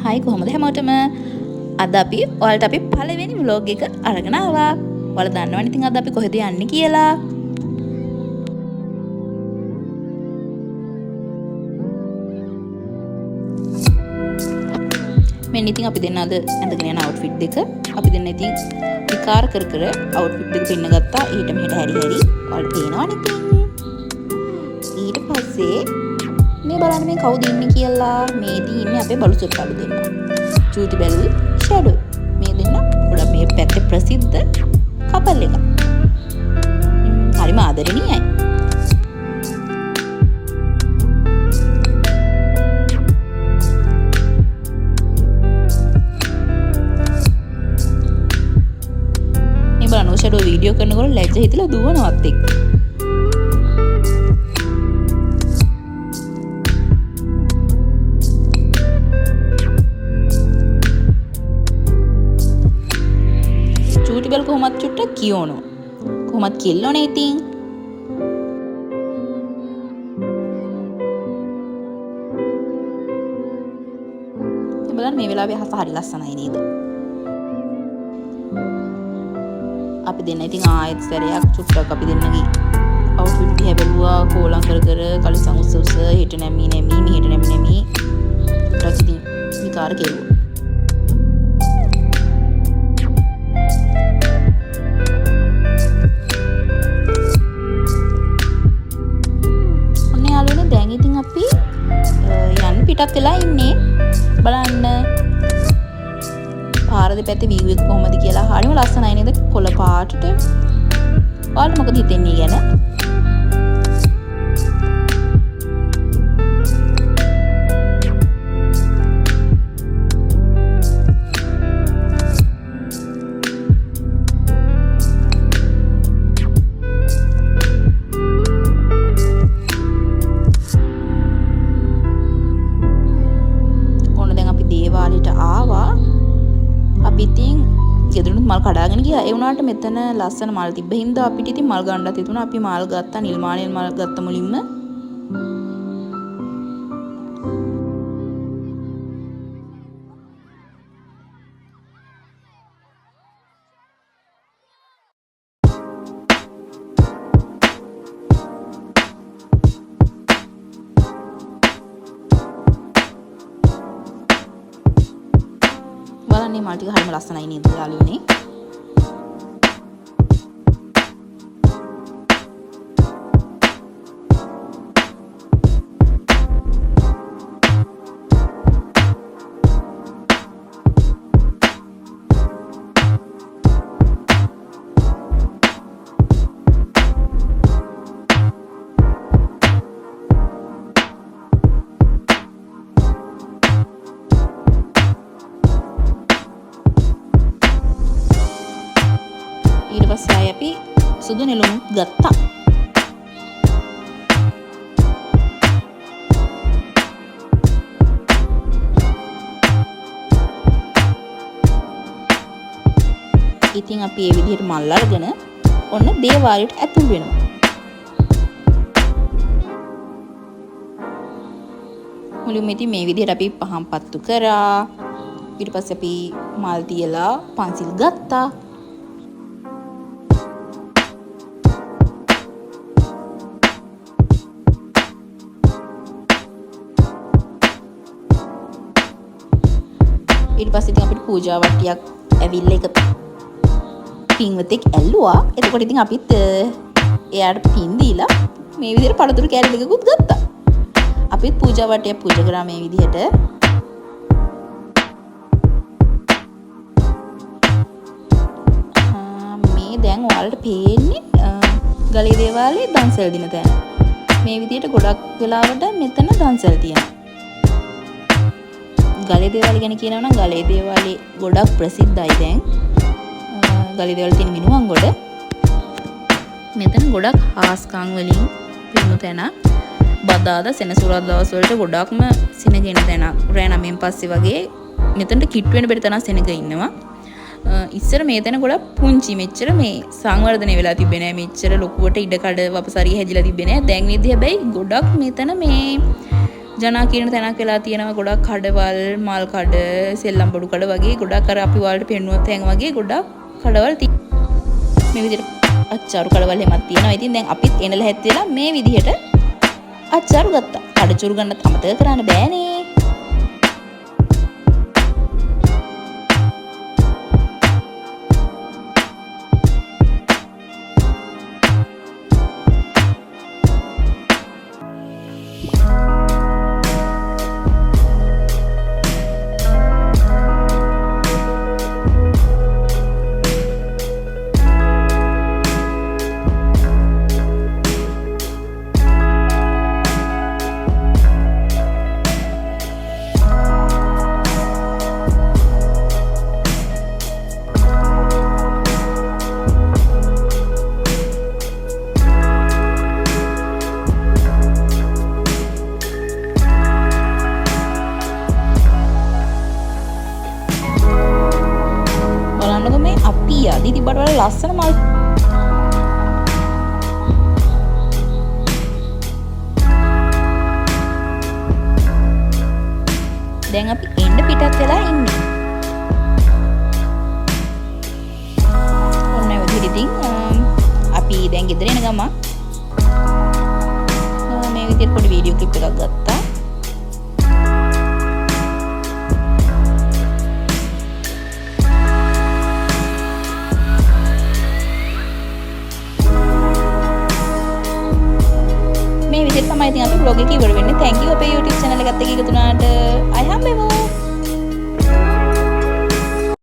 හයි කොහොමද හැමෝටම අද අපි ඔයාලට අපි පළවෙනි vlog එක අරගෙන ආවා. ඔයාලා දන්නවනේ ඉතින් අද අපි කොහෙද යන්නේ කියලා. මෙන්න ඉතින් අපි දෙන්න අද ඇඳගෙන යන outfit දෙක. අපි දෙන්න ඉතින් විකාර කර කර outfit දෙක පෙන්න ගත්තා. ඊට මෙහෙට හැරි හැරි ඔයාලට පේනවනේ ඉතින්. ඊට පස්සේ මේ බලන්න මේ කවුද ඉන්නේ කියලා. මේදී ඉන්නේ අපේ බලු සොත්තාලු දෙන්න. චූටි බැලුයි ෂැඩෝ. මේ දෙන්න ගොඩක් මේ පැත්තේ ප්‍රසිද්ධ කපල් එකක්. හරිම ආදරණීයයි. මේ බලන්න ෂැඩෝ වීඩියෝ කරනකොට ලැජ්ජ හිතලා දුවනවත් එක්ක. කොහොමත් චුට්ටක් කියෝනෝ. කොහොමත් කිල්ලෝනේ ඉතින්. බලන්න මේ වෙලාවේ අහස හරි ලස්සනයි නේද? අපි දෙන්න ඉතින් ආයෙත් සැරයක් චුට්ටක් අපි දෙන්නගේ අවුට්ෆිට් දිහා බැලුවා. කෝලම් කර කර කලිසම් උස්ස උස්ස හිට නැමි මෙහෙට නැමි චුට්ටක් ඉතින් විකාර කෙරුවා. පිටත් වෙලා ඉන්නේ. බලන්න පාර දෙපැත්තේ view එක කොහොමද කියලා. හරිම ලස්සනයි නේද? කොළ පාටට. ඔයාලට මොකද හිතෙන්නේ ගැන? මල් කඩාගෙන ගියා. ඒ වුණාට මෙතන ලස්සන මල් තිබ්බ හින්දා අපිට ඉතින් මල් ගන්නත් හිතුණා. අපි මල් ගත්තා. නිල්මාණිල් මල් ගත්ත මුලින්ම. බලන්න මල් ටික හරිම ලස්සනයි නේද යාළුවනේ? ඊට පස්සේ ආයෙ අපි සුදු නෙළුම් ගත්තා. ඉතින් අපි මේ විදිහට මල් අරගෙන ඔන්න දේවාලයට ඇතුල් වෙනවා. මුලින්ම ඉතින් මේ විදිහට අපි පහන් පත්තු කරා. ඊට පස්සේ අපි මල් තියලා පන්සිල් ගත්තා. ඊට පස්සේ ඉතින් අපිට පූජා වට්ටියක් ඇවිල්ලා එක පින්වතෙක් ඇල්ලුවා. එතකොට ඉතින් අපිත් එයාට පින් දීලා මේ විදිහට පළතුරු කෑලි දෙකකුත් ගත්තා. අපිත් පූජා වට්ටියක් පූජා කරා මේ විදිහට. මේ දැන් ඔයාලට පේන්නේ ගලේ දේවාලේ දන්සල් දින තැන. මේ විදිහට ගොඩක් වෙලාවට මෙතන දන්සල් තියෙනවා. ගලේ දේවාලේ ගැන කියනවා නම් ගලේ දේවාලේ ගොඩක් ප්‍රසිද්ධයි දැන්. ගලේ දේවාලේ තියෙන මිනුවන් ගොඩ. මෙතන ගොඩක් හාස්කම් වලින් පිරුණු තැන. බදාදා සෙනසුරාදා දවස් වලට ගොඩක්ම සෙනගෙන තැනක්. රෑ 9න් පස්සේ වගේ මෙතනට කිට් වෙන බෙර තැනක් සෙනග ඉන්නවා. ඉස්සර මේ තැන ගොඩක් පුංචි. මෙච්චර මේ සංවර්ධනය වෙලා තිබෙන්නේ නැහැ. මෙච්චර ලොකුවට ඉඩකඩ වපසරිය හැදිලා තිබෙන්නේ නැහැ. දැන් ඉතින් හැබැයි ගොඩක් මෙතන මේ ජනා කියන තැනක් වෙලා තියෙනවා ගොඩක් කඩවල් මල් කඩ සෙල්ලම් බඩු කඩ වගේ ගොඩක් අර අපි වලට පෙන්නුවත් තැන් වගේ ගොඩක් කඩවල් තියෙනවා මේ විදිහට අච්චාරු කඩවල් හැමක් තියෙනවා ඉතින් දැන් අපිත් එනලා හැත් වෙලා මේ විදිහට අච්චාරු ගත්තා කඩචුරු ගන්නත් අමතක කරන්න බෑනේ අපි තිබ්බට වඩා ලස්සන මල් දැන් අපි එන්න පිටත් වෙලා ඉන්නේ ඔන්න ඔය විදිහට ඉතින් අපි දැන් ගෙදර එන ගමන් මේ විදිහට පොඩි වීඩියෝ ක්ලිප් එකක් ගත්තා මේ විදිහට තමයි ඉතින් අපි vlog එක ඉවර වෙන්නේ. thank you අපේ YouTube channel එකත් එක්ක එකතු වුණාට. අය හම්බෙමු.